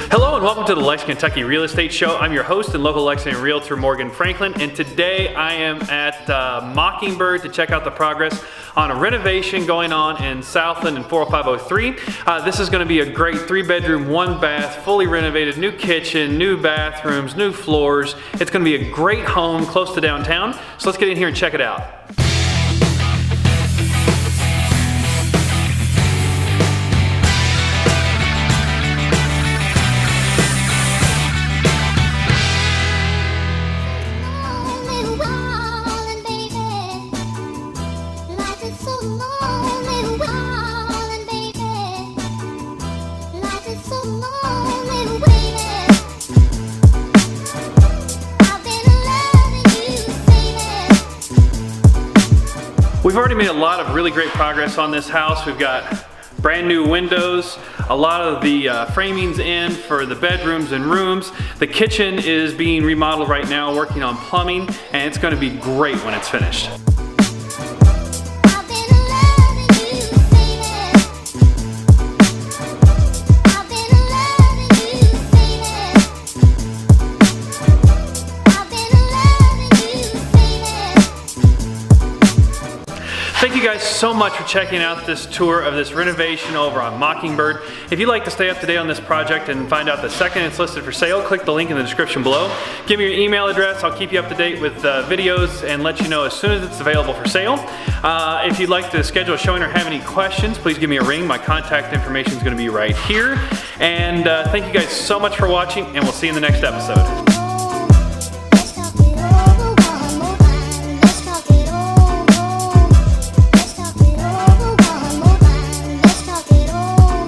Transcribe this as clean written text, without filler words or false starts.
Hello and welcome to the Lexington, Kentucky Real Estate Show. I'm your host and local Lexington realtor, Morgan Franklin, and today I am at Mockingbird to check out the progress on a renovation going on in Southland in 40503. This is going to be a great 3-bedroom, 1-bath, fully renovated, new kitchen, new bathrooms, new floors. It's going to be a great home close to downtown, so let's get in here and check it out. We've already made a lot of really great progress on this house. We've got brand new windows, a lot of the framings in for the bedrooms and rooms. The kitchen is being remodeled right now, working on plumbing, and it's going to be great when it's finished. Thank you guys so much for checking out this tour of this renovation over on Mockingbird. If you'd like to stay up to date on this project and find out the second it's listed for sale, click the link in the description below. Give me your email address. I'll keep you up to date with videos and let you know as soon as it's available for sale. If you'd like to schedule a showing or have any questions, please give me a ring. My contact information is going to be right here. And thank you guys so much for watching, and we'll see you in the next episode.